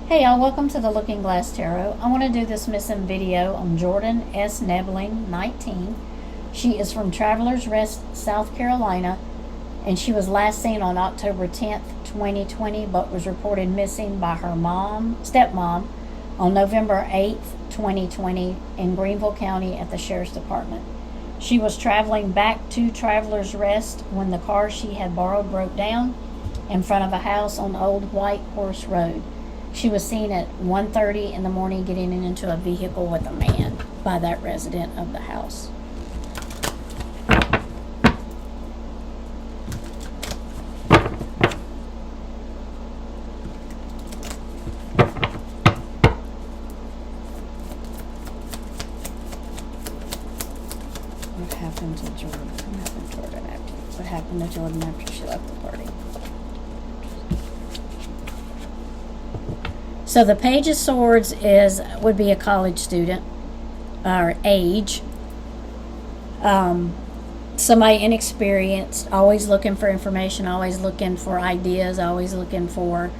Hey y'all, welcome to the Looking Glass Tarot. I want to do this missing video on Jorden S. Nebling, 19. She is from Travelers Rest, South Carolina, and she was last seen on October 10th, 2020, but was reported missing by her stepmom, on November 8th, 2020, in Greenville County at the Sheriff's Department. She was traveling back to Travelers Rest when the car she had borrowed broke down in front of a house on Old White Horse Road. She was seen at 1:30 in the morning getting into a vehicle with a man by that resident of the house. What happened to Jorden? What happened to Jorden after she left the party? So the Page of Swords would be a college student, or age. Somebody inexperienced, always looking for information, always looking for ideas, always looking for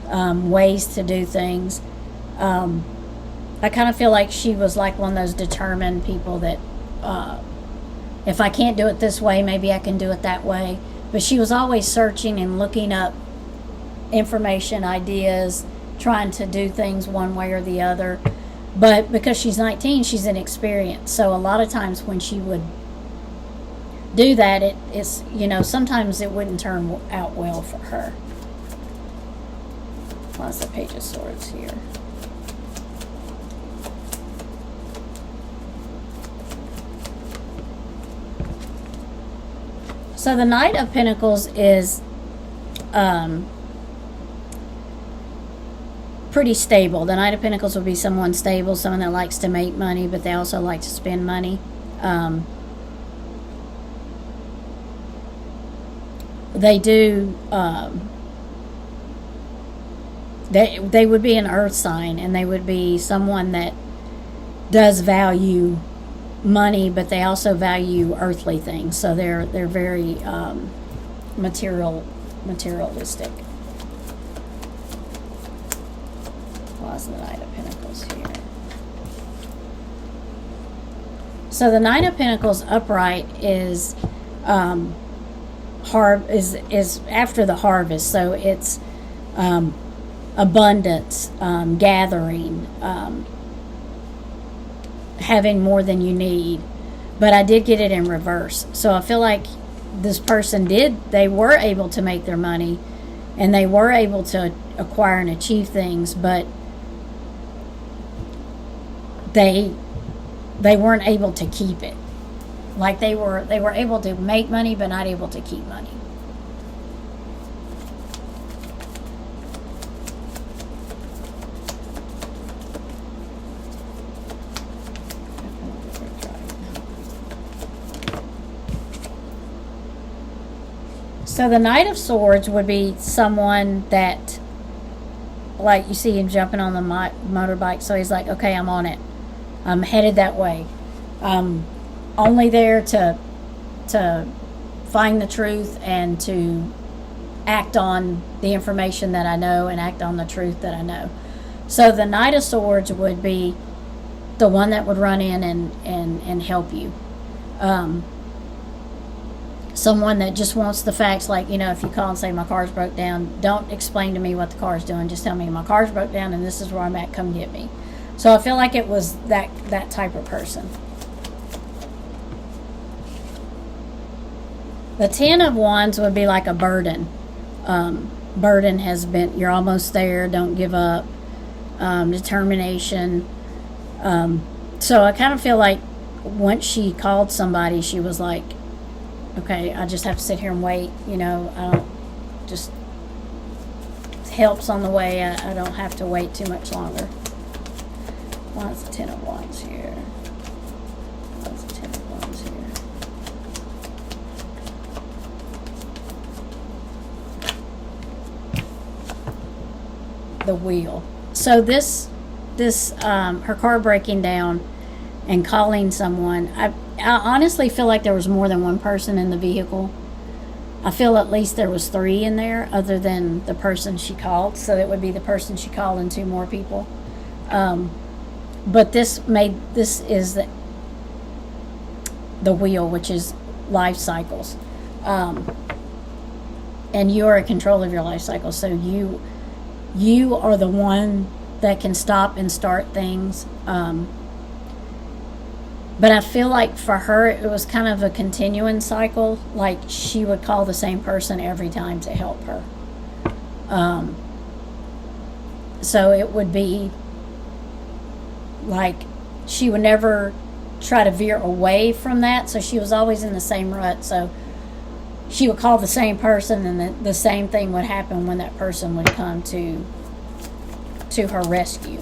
ways to do things. I kind of feel like she was like one of those determined people that if I can't do it this way, maybe I can do it that way. But she was always searching and looking up information, ideas, trying to do things one way or the other. But because she's 19, she's inexperienced. So a lot of times when she would do that, it's, sometimes it wouldn't turn out well for her. Lots of Page of Swords here. So the Knight of Pentacles is pretty stable. The Knight of Pentacles would be someone stable, someone that likes to make money, but they also like to spend money. They do. They would be an earth sign, and they would be someone that does value money, but they also value earthly things. So they're very materialistic. The Knight of Pentacles here. So the Knight of Pentacles upright is is after the harvest. So it's abundance, gathering, having more than you need. But I did get it in reverse. So I feel like this person they were able to make their money, and they were able to acquire and achieve things, but they weren't able to keep it. Like they were able to make money, but not able to keep money. So the Knight of Swords would be someone that, like you see him jumping on the motorbike. So he's like, okay, I'm on it. I'm headed that way. Only there to find the truth and to act on the information that I know and act on the truth that I know. So the Knight of Swords would be the one that would run in and help you. Someone that just wants the facts, like, if you call and say my car's broke down, don't explain to me what the car's doing. Just tell me my car's broke down and this is where I'm at, come get me. So I feel like it was that type of person. The Ten of Wands would be like a burden. Burden has been, you're almost there, don't give up, determination. So I kind of feel like once she called somebody, she was like, okay, I just have to sit here and wait. I don't, just helps on the way. I don't have to wait too much longer. What's the Ten of Wands here? What's the Ten of Wands here? The Wheel. So this her car breaking down and calling someone. I honestly feel like there was more than one person in the vehicle. I feel at least there was 3 in there other than the person she called. So it would be the person she called and 2 more people. But this is the wheel, which is life cycles. And you are in control of your life cycle. So you are the one that can stop and start things. But I feel like for her, it was kind of a continuing cycle. Like she would call the same person every time to help her. So it would be like she would never try to veer away from that. So she was always in the same rut. So she would call the same person, and the same thing would happen when that person would come to her rescue.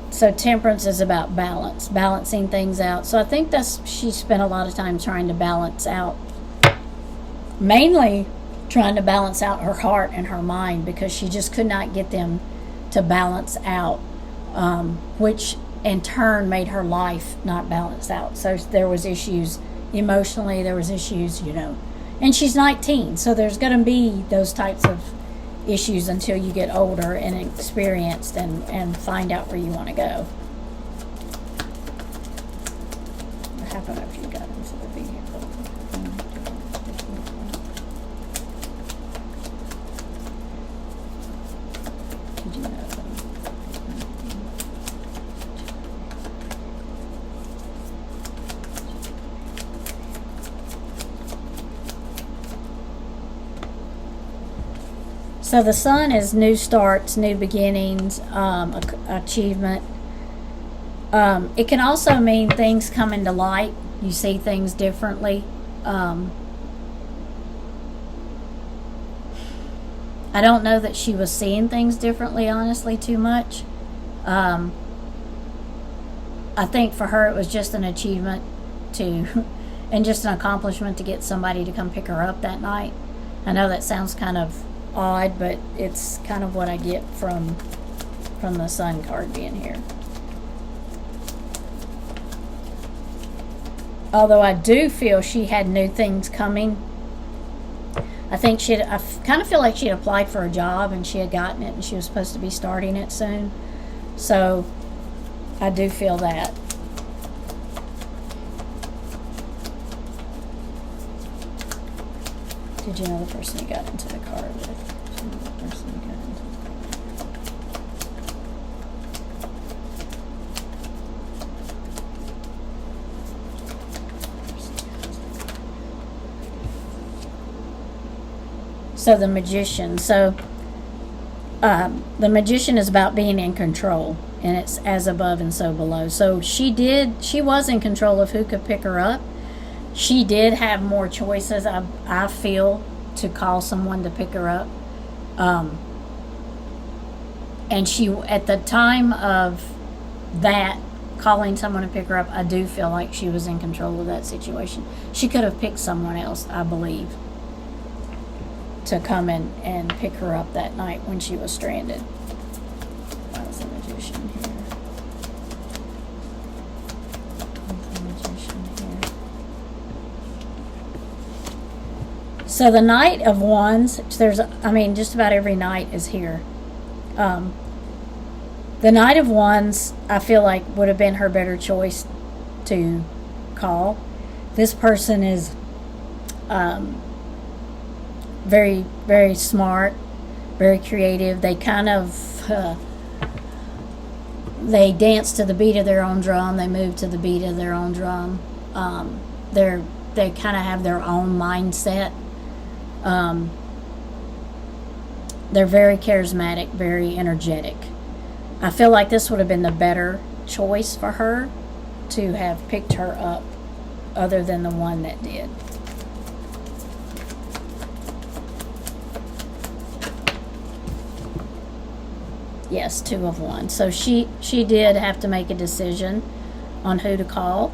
So temperance is about balance, balancing things out. So I think she spent a lot of time trying to balance out, mainly trying to balance out her heart and her mind, because she just could not get them to balance out, which in turn made her life not balance out. So there was issues emotionally, there was issues, and she's 19, so there's going to be those types of issues until you get older and experienced and find out where you want to go. What happened after you got into the vehicle? Did you know that? So the sun is new starts, new beginnings, achievement. It can also mean things come into light. You see things differently. I don't know that she was seeing things differently, honestly, too much. I think for her it was just an achievement and just an accomplishment to get somebody to come pick her up that night. I know that sounds kind of odd, but it's kind of what I get from the sun card being here. Although I do feel she had new things coming. I kind of feel like she had applied for a job and she had gotten it and she was supposed to be starting it soon. So I do feel that. Did you know the person you got into the car with? Did you know the person you got into the car with? So the magician. So the magician is about being in control, and it's as above and so below. So she was in control of who could pick her up. She did have more choices, I feel, to call someone to pick her up. And she, at the time of that, calling someone to pick her up, I do feel like she was in control of that situation. She could have picked someone else, I believe, to come in and pick her up that night when she was stranded. That was the magician here. So the Knight of Wands, just about every knight is here. The Knight of Wands, I feel like would have been her better choice to call. This person is very, very smart, very creative. They kind of they dance to the beat of their own drum. They move to the beat of their own drum. They kind of have their own mindset. They're very charismatic, very energetic. I feel like this would have been the better choice for her to have picked her up, other than the one that did. Yes, 2 of Wands. So she did have to make a decision on who to call,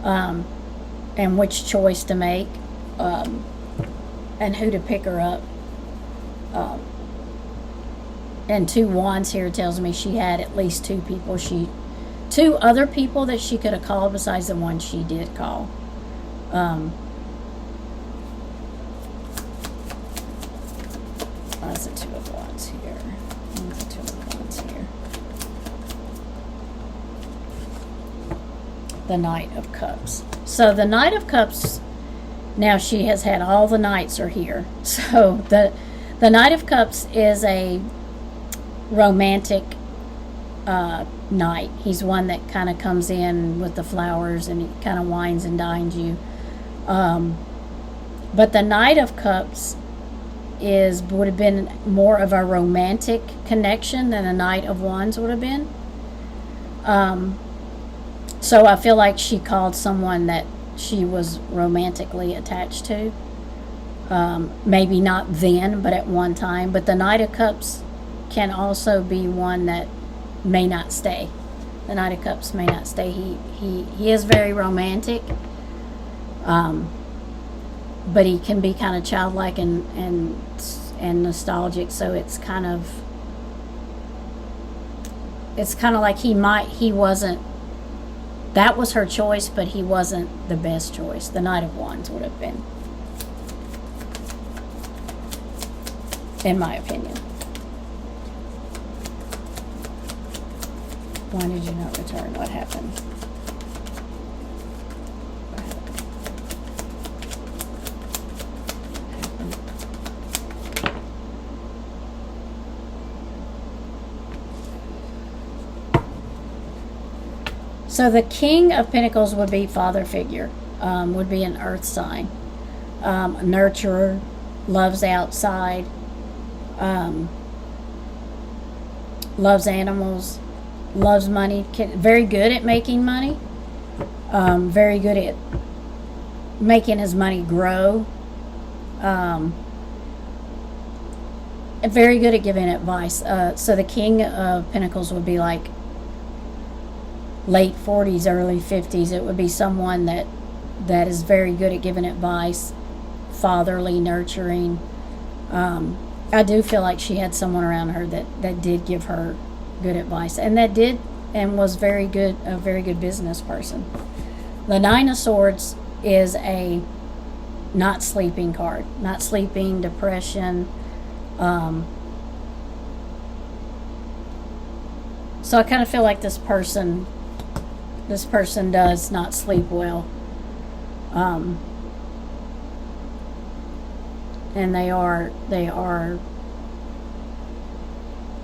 and which choice to make, and who to pick her up. And 2 Wands here tells me she had at least 2 people. 2 other people that she could have called besides the one she did call. That's a Two of Wands here. That's a Two of Wands here. The Knight of Cups. So the Knight of Cups, now she has had all the knights are here. So the Knight of Cups is a romantic knight. He's one that kind of comes in with the flowers and he kind of wines and dines you. But the Knight of Cups would have been more of a romantic connection than a Knight of Wands would have been. So I feel like she called someone that she was romantically attached to. Maybe not then, but at one time. But the Knight of Cups can also be one that may not stay. The Knight of Cups may not stay. He is very romantic. But he can be kind of childlike and nostalgic, so it's kind of like he wasn't, that was her choice, but he wasn't the best choice. The Knight of Wands would have been, in my opinion. Why did you not return? What happened? So the King of Pentacles would be father figure, would be an earth sign. Nurturer, loves outside, loves animals, loves money, very good at making money, very good at making his money grow, very good at giving advice. So the King of Pentacles would be like late 40s, early 50s. It would be someone that is very good at giving advice, fatherly, nurturing. I do feel like she had someone around her that did give her good advice, and was a very good business person. The Nine of Swords is a not sleeping card. Not sleeping, depression. So I kind of feel like this person does not sleep well. And they are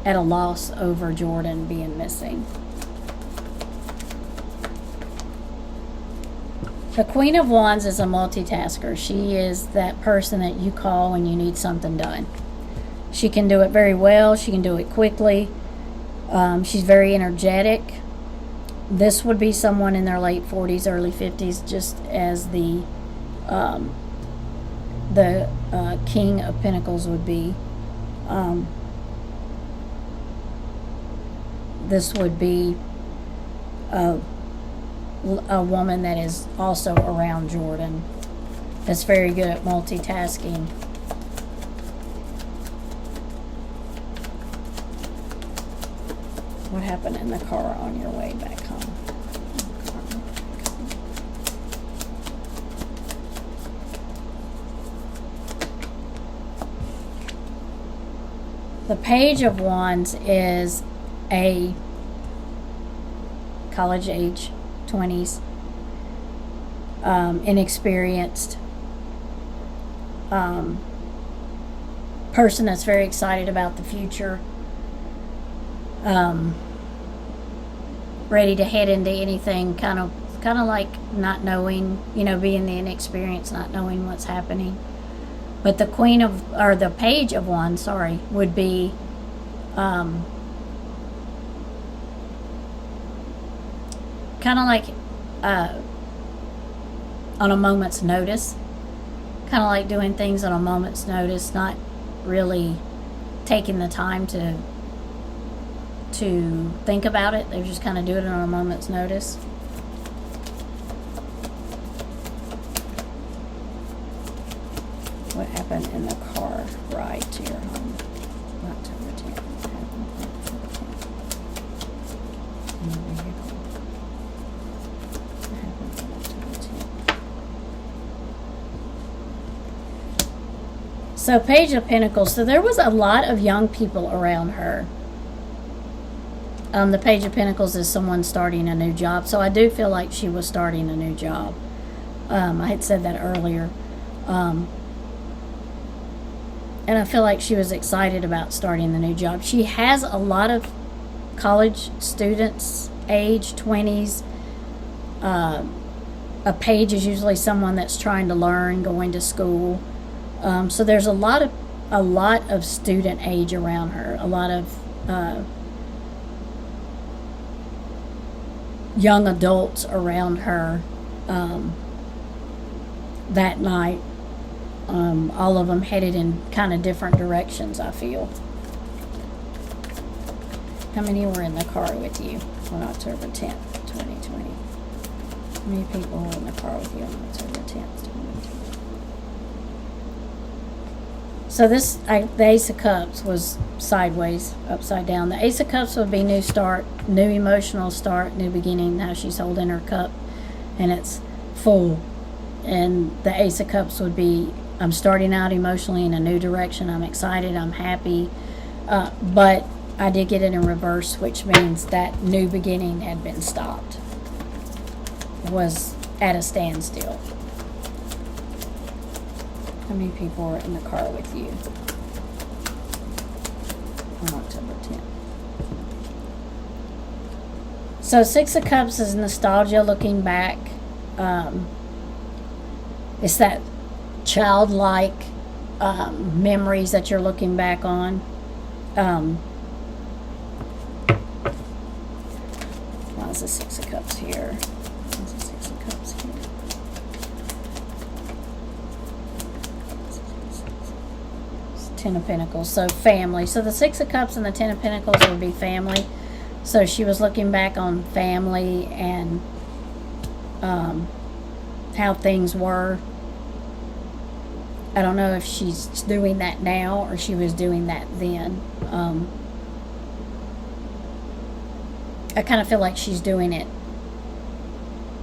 at a loss over Jorden being missing. The Queen of Wands is a multitasker. She is that person that you call when you need something done. She can do it very well. She can do it quickly. She's very energetic. This would be someone in their late 40s, early 50s, just as the King of Pentacles would be. This would be a woman that is also around Jorden, that's very good at multitasking. What happened in the car on your way back home? The Page of Wands is a college age, 20s, inexperienced person that's very excited about the future, ready to head into anything, kind of like not knowing, being the inexperienced, not knowing what's happening. But the the Page of Wands, would be kind of like on a moment's notice, kind of like doing things on a moment's notice, not really taking the time to think about it. They just kind of do it on a moment's notice. What happened in the car ride to your home? October 10th. What happened on October 10th? In the vehicle. What happened on October 10th? So Page of Pentacles. So there was a lot of young people around her. The Page of Pentacles is someone starting a new job. So I do feel like she was starting a new job. I had said that earlier. And I feel like she was excited about starting the new job. She has a lot of college students, age 20s. A page is usually someone that's trying to learn, going to school. So there's a lot of student age around her. A lot of young adults around her that night. All of them headed in kind of different directions, I feel. How many were in the car with you on October 10th, 2020? How many people were in the car with you on October 10th, 2020? So this, the Ace of Cups was sideways, upside down. The Ace of Cups would be new start, new emotional start, new beginning. Now she's holding her cup and it's full. And the Ace of Cups would be, I'm starting out emotionally in a new direction. I'm excited. I'm happy. But I did get it in reverse, which means that new beginning had been stopped. Was at a standstill. How many people were in the car with you on October 10th? So Six of Cups is nostalgia, looking back. It's that childlike memories that you're looking back on. Why is the Six of Cups here? Why is the Six of Cups here? It's Ten of Pentacles. So family. So the Six of Cups and the Ten of Pentacles would be family. So she was looking back on family and how things were. I don't know if she's doing that now or she was doing that then. I kind of feel like she's doing it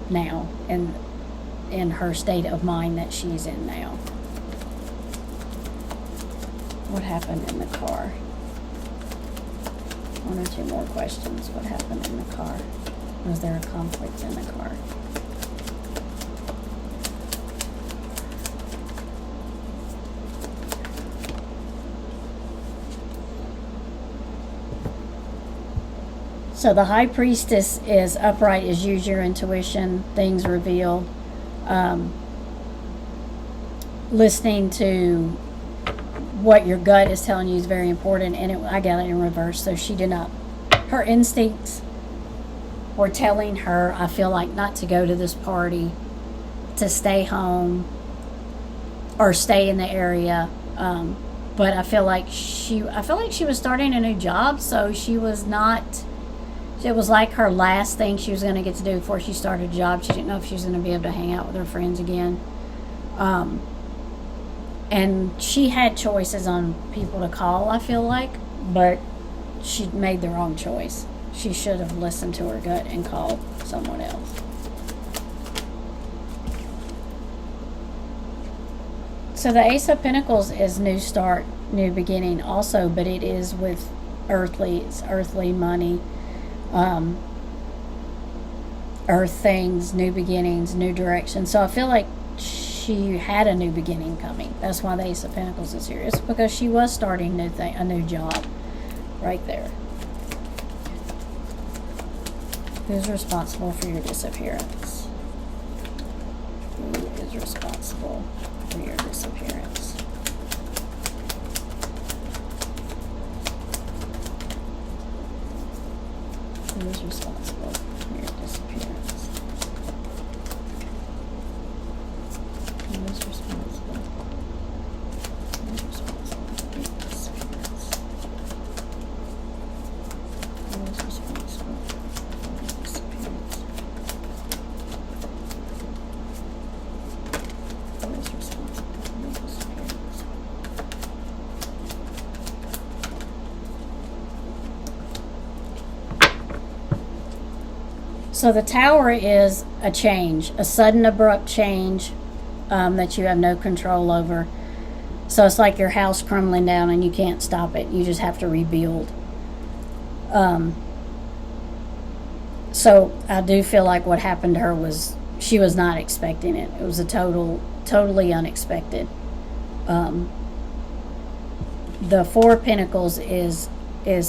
now and in her state of mind that she's in now. What happened in the car? One or two more questions. What happened in the car? Was there a conflict in the car? So the High Priestess is upright as use your intuition, things revealed. Listening to what your gut is telling you is very important, and I got it in reverse, so she did not. Her instincts were telling her, I feel like, not to go to this party, to stay home, or stay in the area. But I feel like she was starting a new job, so she was not. It was like her last thing she was going to get to do before she started a job. She didn't know if she was going to be able to hang out with her friends again. And she had choices on people to call, I feel like, but she made the wrong choice. She should have listened to her gut and called someone else. So the Ace of Pentacles is new start, new beginning also, but it is with it's earthly money. Earth things, new beginnings, new direction. So I feel like she had a new beginning coming. That's why the Ace of Pentacles is here. It's because she was starting a new job right there. Who's responsible for your disappearance? Who is responsible for your disappearance? Who is responsible for your disappearance? Who is responsible? Who is responsible for your disappearance? Who is responsible for your disappearance? Who is responsible for your disappearance? So the Tower is a change, a sudden abrupt change that you have no control over. So it's like your house crumbling down and you can't stop it. You just have to rebuild. So I do feel like what happened to her was she was not expecting it. It was a totally unexpected. The Four of Pentacles is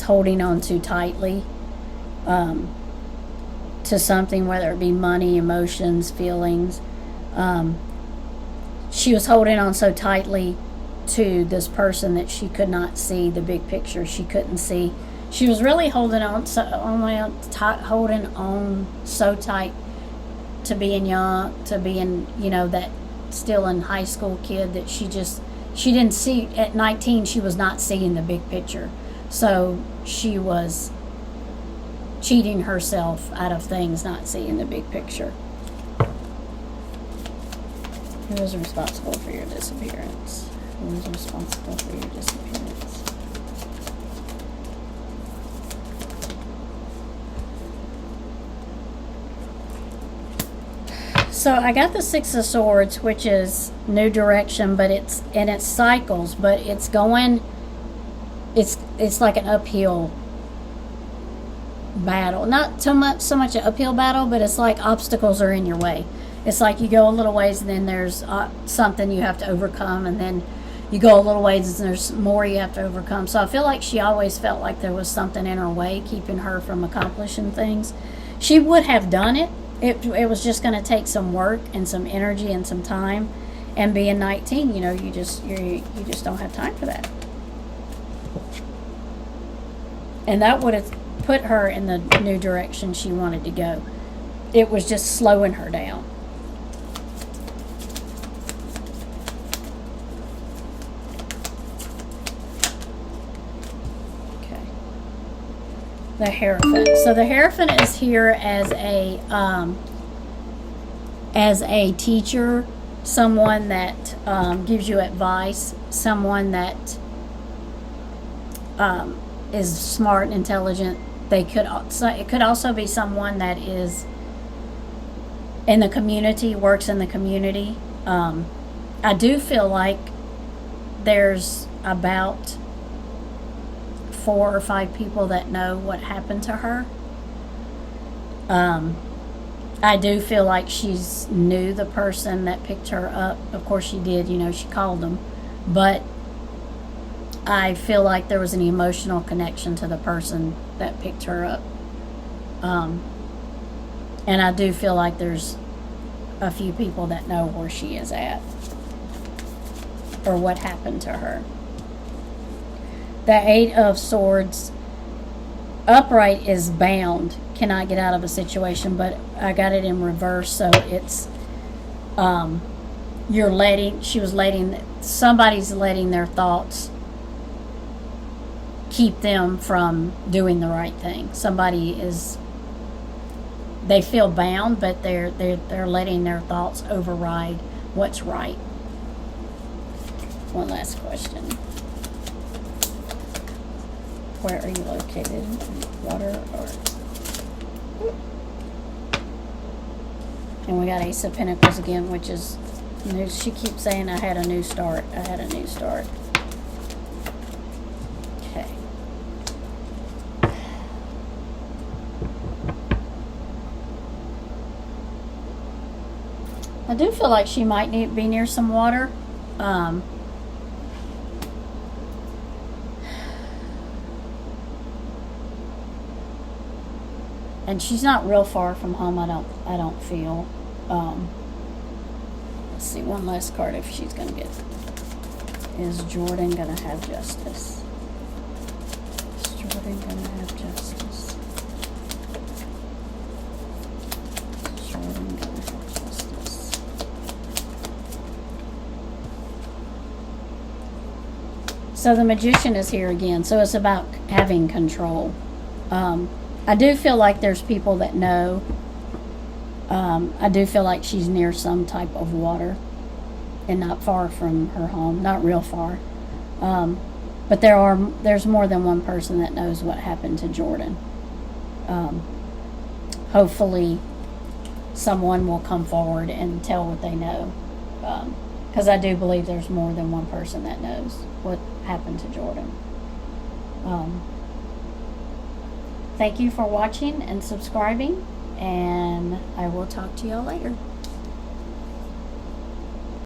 holding on too tightly to something, whether it be money, emotions, feelings. She was holding on so tightly to this person that she could not see the big picture. She couldn't see. She was really holding on so tight to being young, to being, that still in high school kid, that she didn't see. At 19, she was not seeing the big picture. So she was cheating herself out of things, not seeing the big picture. Who is responsible for your disappearance? Who is responsible for your disappearance? So I got the Six of Swords, which is new direction, but it's cycles, but it's like an uphill battle. Not so much an uphill battle, but it's like obstacles are in your way. It's like you go a little ways and then there's something you have to overcome, and then you go a little ways and there's more you have to overcome. So I feel like she always felt like there was something in her way keeping her from accomplishing things. She would have done it. It was just going to take some work and some energy and some time. And being 19, you just don't have time for that. And that would have put her in the new direction she wanted to go. It was just slowing her down. Okay. The Hierophant. So the Hierophant is here as a teacher, someone that gives you advice, someone that is smart and intelligent. It could also be someone that is in the community, works in the community. I do feel like there's about 4 or 5 people that know what happened to her. I do feel like she's knew the person that picked her up. Of course she did, she called them. But I feel like there was an emotional connection to the person that picked her up. And I do feel like there's a few people that know where she is at or what happened to her. The Eight of Swords upright is bound, cannot get out of a situation, but I got it in reverse, so it's somebody's letting their thoughts keep them from doing the right thing. They feel bound, but they're letting their thoughts override what's right. One last question. Where are you located? Water or... And we got Ace of Pentacles again, which is new. She keeps saying I had a new start. Okay. I do feel like she might be near some water. And she's not real far from home, I don't feel. Let's see, one last card if she's going to get... Is Jorden going to have justice? Is Jorden going to have justice? Is Jorden going to have justice? So the Magician is here again, so it's about having control. I do feel like there's people that know. I do feel like she's near some type of water and not far from her home, not real far. But there's more than one person that knows what happened to Jorden. Hopefully someone will come forward and tell what they know. because I do believe there's more than one person that knows what happened to Jorden. Thank you for watching and subscribing, and I will talk to y'all later.